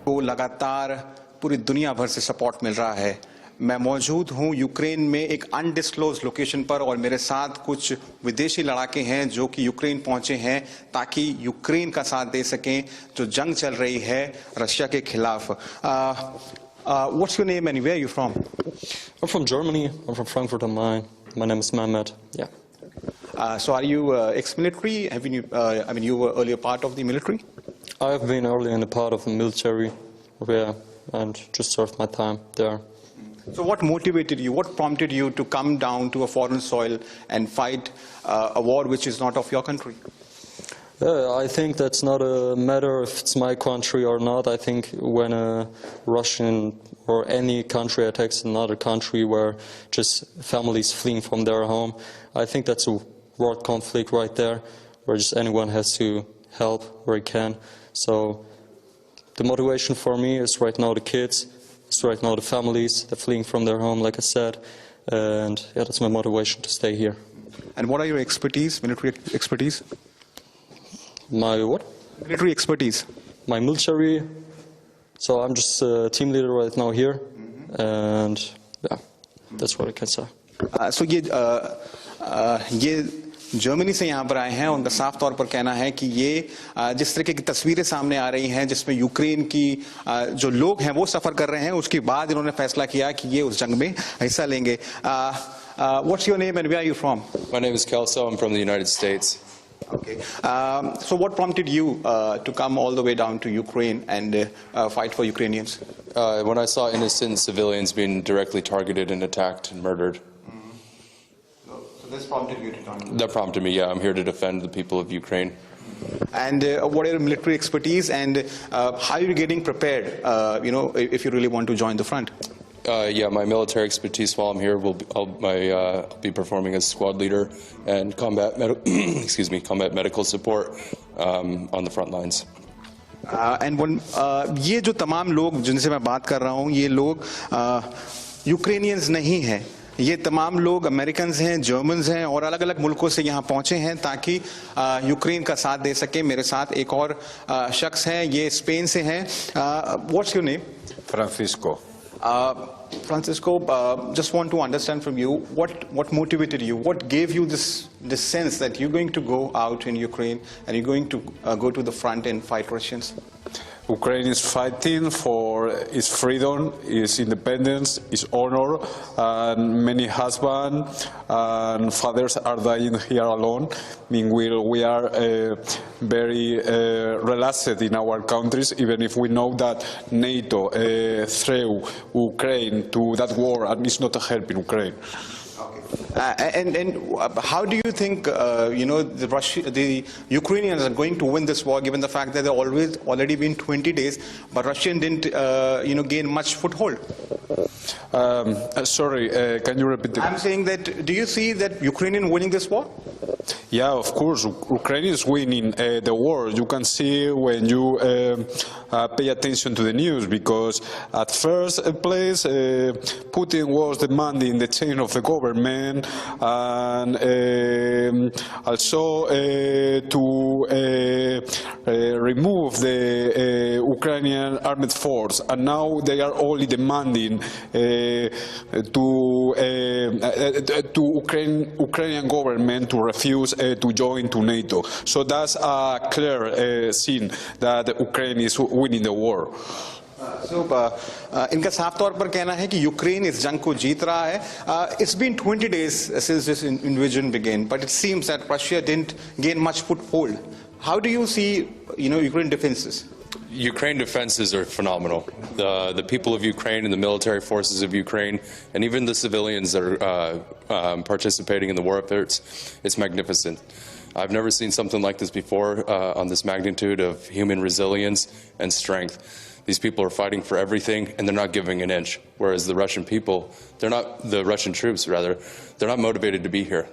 को लगातार पूरी दुनिया भर से सपोर्ट मिल रहा है। मैं मौजूद हूं यूक्रेन में एक अनडिस्क्लोज लोकेशन पर और मेरे साथ कुछ विदेशी लड़ाके हैं जो कि यूक्रेन पहुंचे हैं ताकि यूक्रेन का साथ दे सकें जो जंग चल रही है रशिया के खिलाफ। What's your name and where are you from? I'm from Germany. I'm from Frankfurt am Main. My name is Mehmet. Yeah. So are you ex-military? Have you, you were earlier part of the military? I have been earlier in a part of the military, yeah, and just served my time there. So what motivated you? What prompted you to come down to a foreign soil and fight a war which is not of your country? I think that's not a matter if it's my country or not. I think when a Russian or any country attacks another country where just families fleeing from their home, I think that's a world conflict right there, where just anyone has to help where he can. So the motivation for me is right now the kids, it's right now the families, they're fleeing from their home, like I said, and yeah, that's my motivation to stay here. And what are your expertise, military expertise? My what? Military expertise. My military. So I'm just a team leader right now here, and yeah, that's what I can say. So ये Germany से यहाँ पर आए हैं, उनका साफ तौर पर कहना है कि ये जिस तरह की तस्वीरें सामने आ रही हैं जिसमें यूक्रेन की जो लोग हैं वो सफर कर रहे हैं, उसके बाद इन्होंने फैसला किया कि ये उस जंग में हिस्सा लेंगे. What's your name and where are you from? My name is Kelso. I'm from the United States. Okay. So what prompted you to come all the way down to Ukraine and fight for Ukrainians? When I saw innocent civilians being directly targeted and attacked and murdered. So this prompted you to come? That prompted me, yeah. I'm here to defend the people of Ukraine. And what are your military expertise and how are you getting prepared, if you really want to join the front? Yeah, my military expertise while I'm here I'll be performing as squad leader and combat medical support on the front lines. And ये जो तमाम लोग जिनसे मैं बात कर रहा हूँ, ये लोग यूक्रेनियंस नहीं हैं. ये तमाम लोग अमेरिकन्स हैं, जर्मन्स हैं और अलग अलग मुल्कों से यहाँ पहुँचे हैं ताकि यूक्रेन का साथ दे सके. मेरे साथ एक और शख्स हैं, ये स्पेन से हैं. What's your name? Francisco. Francisco, just want to understand from you what motivated you, what gave you this sense that you're going to go out in Ukraine and you're going to go to the front and fight Russians? Ukraine is fighting for its freedom, its independence, its honor, and many husbands and fathers are dying here alone. Meanwhile, we are very relaxed in our countries, even if we know that NATO threw Ukraine to that war and is not helping Ukraine. And how do you think the Ukrainians are going to win this war, given the fact that there already been 20 days, but Russia didn't gain much foothold? Sorry, can you repeat? I'm saying that, do you see that Ukrainian winning this war? Yeah, of course, Ukraine is winning the war. You can see when you pay attention to the news, because at first place Putin was demanding the change of the government and also to remove the Ukrainian armed force, and now they are only demanding to Ukrainian government to refuse to join to NATO. So that's a clear sign that Ukraine is winning the war. So, इनका साफ तौर पर कहना है कि Ukraine इस जंग को जीत रहा है. It's been 20 days since this invasion began, but it seems that Russia didn't gain much foothold. How do you see, Ukraine defenses? Ukraine defenses are phenomenal. The people of Ukraine and the military forces of Ukraine, and even the civilians that are participating in the war efforts, it's magnificent. I've never seen something like this before on this magnitude of human resilience and strength. These people are fighting for everything, and they're not giving an inch. Whereas the Russian people, the Russian troops rather, they're not motivated to be here.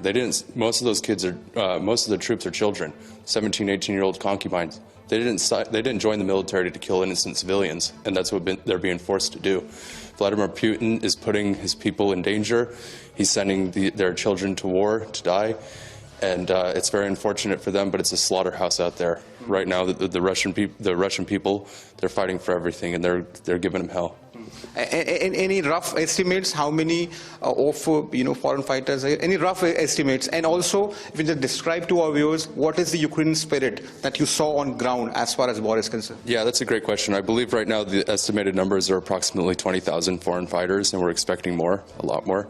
Most of those kids most of the troops are children, 17, 18-year-old concubines. They didn't join the military to kill innocent civilians, and that's what they're being forced to do. Vladimir Putin is putting his people in danger. He's sending their children to war to die, and it's very unfortunate for them, but it's a slaughterhouse out there. Right now, the Russian people, they're fighting for everything, and they're giving them hell. Any rough estimates how many of foreign fighters? Any rough estimates? And also, if you just describe to our viewers what is the Ukrainian spirit that you saw on ground as far as war is concerned? Yeah, that's a great question. I believe right now the estimated numbers are approximately 20,000 foreign fighters, and we're expecting more, a lot more,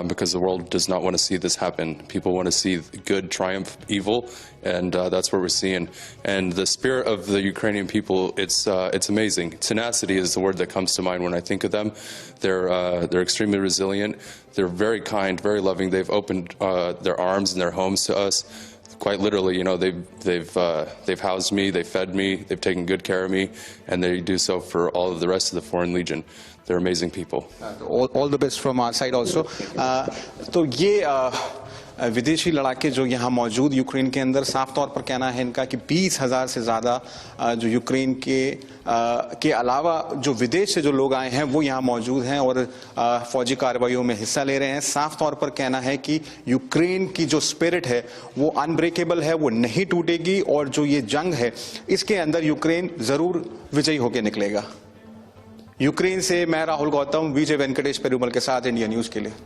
because the world does not want to see this happen. People want to see good triumph evil, and that's what we're seeing. And the spirit of the Ukrainian people, it's amazing. Tenacity is the word that comes to mind when I think of them. They're extremely resilient. They're very kind, very loving. They've opened their arms and their homes to us. Quite literally, they've housed me, they've fed me, they've taken good care of me, and they do so for all of the rest of the Foreign Legion. They're amazing people. All the best from our side also. तो ये विदेशी लड़ाके जो यहाँ मौजूद Ukraine के अंदर, साफ तौर पर कहना है इनका कि 20,000 से ज़्यादा जो यूक्रेन के अलावा जो विदेश से जो लोग आए हैं वो यहाँ मौजूद हैं और फौजी कार्रवाइयों में हिस्सा ले रहे हैं। साफ तौर पर कहना है कि यूक्रेन की जो स्पिरिट है वो अनब्रेकेबल है, वो नहीं टूटेगी और जो ये जंग है इसके अंदर यूक्रेन ज़रूर विजयी होकर निकलेगा। यूक्रेन से मैं राहुल गौतम, विजय वेंकटेश पेरुमल के साथ इंडिया न्यूज़ के लिए।